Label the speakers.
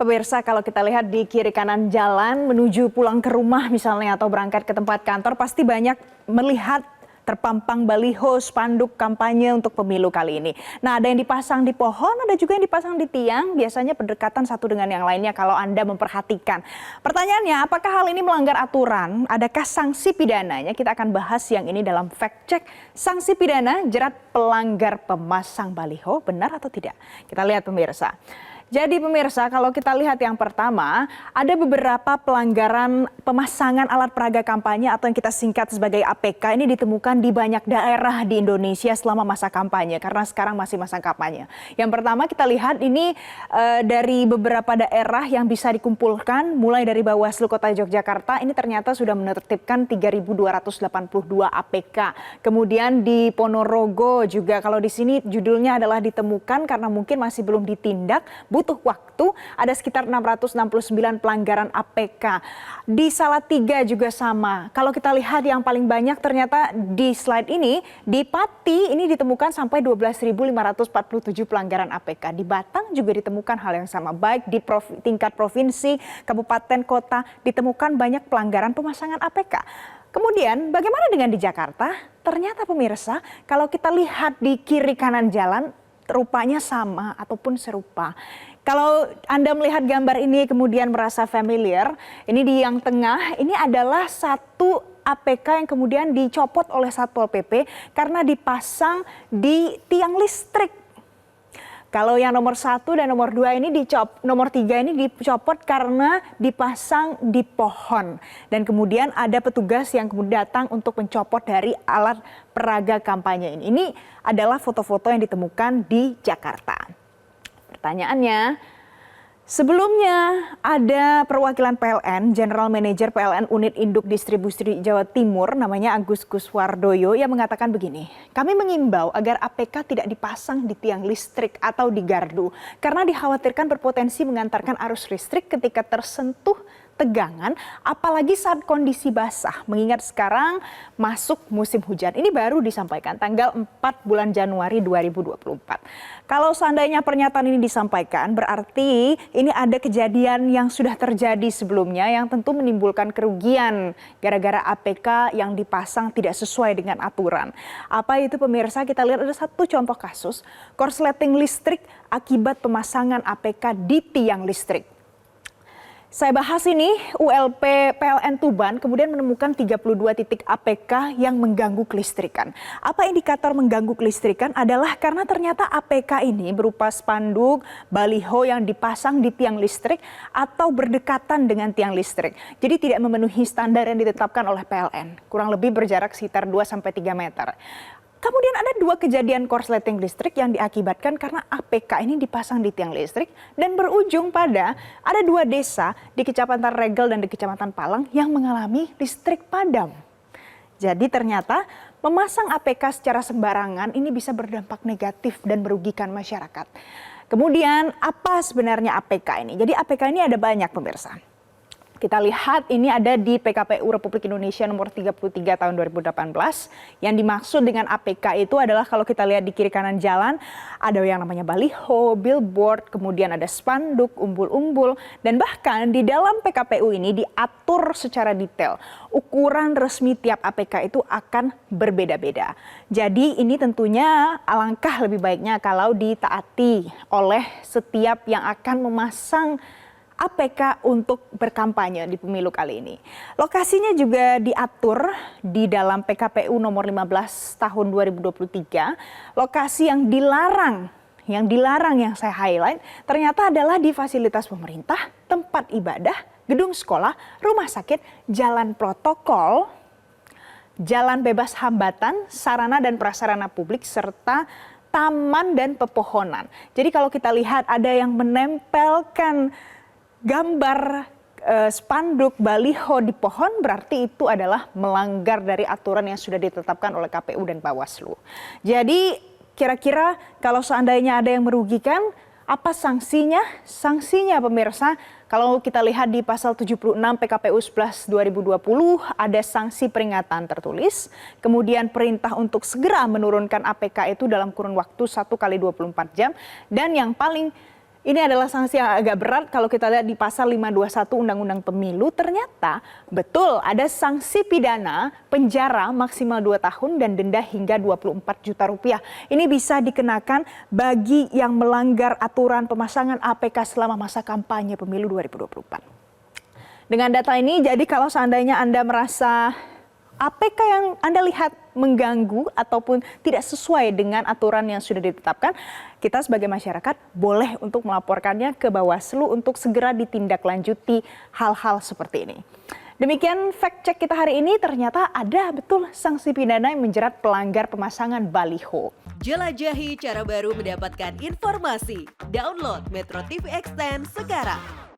Speaker 1: Pemirsa, kalau kita lihat di kiri kanan jalan menuju pulang ke rumah misalnya atau berangkat ke tempat kantor, pasti banyak melihat terpampang baliho spanduk kampanye untuk pemilu kali ini. Nah, ada yang dipasang di pohon, ada juga yang dipasang di tiang, biasanya berdekatan satu dengan yang lainnya kalau Anda memperhatikan. Pertanyaannya, apakah hal ini melanggar aturan? Adakah sanksi pidananya? Kita akan bahas yang ini dalam fact check. Sanksi pidana jerat pelanggar pemasang baliho, benar atau tidak? Kita lihat pemirsa. Jadi pemirsa, kalau kita lihat yang pertama, ada beberapa pelanggaran pemasangan alat peraga kampanye atau yang kita singkat sebagai APK ini ditemukan di banyak daerah di Indonesia selama masa kampanye, karena sekarang masih masa kampanye. Yang pertama kita lihat ini dari beberapa daerah yang bisa dikumpulkan, mulai dari Bawaslu Kota Yogyakarta, ini ternyata sudah menertibkan 3.282 APK. Kemudian di Ponorogo juga, kalau di sini judulnya adalah ditemukan karena mungkin masih belum ditindak, butuh waktu, ada sekitar 669 pelanggaran APK. Di Salatiga juga sama. Kalau kita lihat yang paling banyak ternyata di slide ini, di Pati ini ditemukan sampai 12.547 pelanggaran APK. Di Batang juga ditemukan hal yang sama. Baik di tingkat provinsi, kabupaten, kota, ditemukan banyak pelanggaran pemasangan APK. Kemudian bagaimana dengan di Jakarta? Ternyata pemirsa, kalau kita lihat di kiri kanan jalan, rupanya sama ataupun serupa. Kalau Anda melihat gambar ini kemudian merasa familiar, ini di yang tengah, ini adalah satu APK yang kemudian dicopot oleh Satpol PP karena dipasang di tiang listrik. Kalau yang nomor 1 dan nomor 2 ini nomor 3 ini dicopot karena dipasang di pohon. Dan kemudian ada petugas yang kemudian datang untuk mencopot dari alat peraga kampanye ini. Ini adalah foto-foto yang ditemukan di Jakarta. Pertanyaannya, sebelumnya ada perwakilan PLN, General Manager PLN Unit Induk Distribusi Jawa Timur, namanya Agus Kuswardoyo, yang mengatakan begini, kami mengimbau agar APK tidak dipasang di tiang listrik atau di gardu, karena dikhawatirkan berpotensi mengantarkan arus listrik ketika tersentuh tegangan, apalagi saat kondisi basah, mengingat sekarang masuk musim hujan. Ini baru disampaikan tanggal 4 bulan Januari 2024. Kalau seandainya pernyataan ini disampaikan, berarti ini ada kejadian yang sudah terjadi sebelumnya yang tentu menimbulkan kerugian gara-gara APK yang dipasang tidak sesuai dengan aturan. Apa itu pemirsa? Kita lihat ada satu contoh kasus, korsleting listrik akibat pemasangan APK di tiang listrik. Saya bahas ini, ULP PLN Tuban kemudian menemukan 32 titik APK yang mengganggu kelistrikan. Apa indikator mengganggu kelistrikan? Adalah karena ternyata APK ini berupa spanduk, baliho yang dipasang di tiang listrik atau berdekatan dengan tiang listrik. Jadi tidak memenuhi standar yang ditetapkan oleh PLN. Kurang lebih berjarak sekitar 2-3 meter. Kemudian ada 2 kejadian korsleting listrik yang diakibatkan karena APK ini dipasang di tiang listrik dan berujung pada ada 2 desa di Kecamatan Regel dan di Kecamatan Palang yang mengalami listrik padam. Jadi ternyata memasang APK secara sembarangan ini bisa berdampak negatif dan merugikan masyarakat. Kemudian apa sebenarnya APK ini? Jadi APK ini ada banyak pemirsa. Kita lihat ini ada di PKPU Republik Indonesia nomor 33 tahun 2018. Yang dimaksud dengan APK itu adalah kalau kita lihat di kiri kanan jalan, ada yang namanya baliho, billboard, kemudian ada spanduk, umbul-umbul, dan bahkan di dalam PKPU ini diatur secara detail. Ukuran resmi tiap APK itu akan berbeda-beda. Jadi ini tentunya alangkah lebih baiknya kalau ditaati oleh setiap yang akan memasang APK untuk berkampanye di pemilu kali ini. Lokasinya juga diatur di dalam PKPU nomor 15 tahun 2023. Lokasi yang dilarang yang saya highlight ternyata adalah di fasilitas pemerintah, tempat ibadah, gedung sekolah, rumah sakit, jalan protokol, jalan bebas hambatan, sarana dan prasarana publik, serta taman dan pepohonan. Jadi kalau kita lihat ada yang menempelkan gambar spanduk baliho di pohon, berarti itu adalah melanggar dari aturan yang sudah ditetapkan oleh KPU dan Bawaslu. Jadi kira-kira kalau seandainya ada yang merugikan, apa sanksinya? Sanksinya pemirsa, kalau kita lihat di pasal 76 PKPU 11 2020 ada sanksi peringatan tertulis, kemudian perintah untuk segera menurunkan APK itu dalam kurun waktu 1 kali 24 jam, dan yang paling Ini adalah sanksi yang agak berat kalau kita lihat di pasal 521 Undang-Undang Pemilu. Ternyata betul ada sanksi pidana penjara maksimal 2 tahun dan denda hingga 24 juta rupiah. Ini bisa dikenakan bagi yang melanggar aturan pemasangan APK selama masa kampanye pemilu 2024. Dengan data ini, jadi kalau seandainya Anda merasa APK yang Anda lihat mengganggu ataupun tidak sesuai dengan aturan yang sudah ditetapkan, kita sebagai masyarakat boleh untuk melaporkannya ke Bawaslu untuk segera ditindaklanjuti hal-hal seperti ini. Demikian fact check kita hari ini, ternyata ada betul sanksi pidana yang menjerat pelanggar pemasangan baliho.
Speaker 2: Jelajahi cara baru mendapatkan informasi. Download Metro TV Extend sekarang.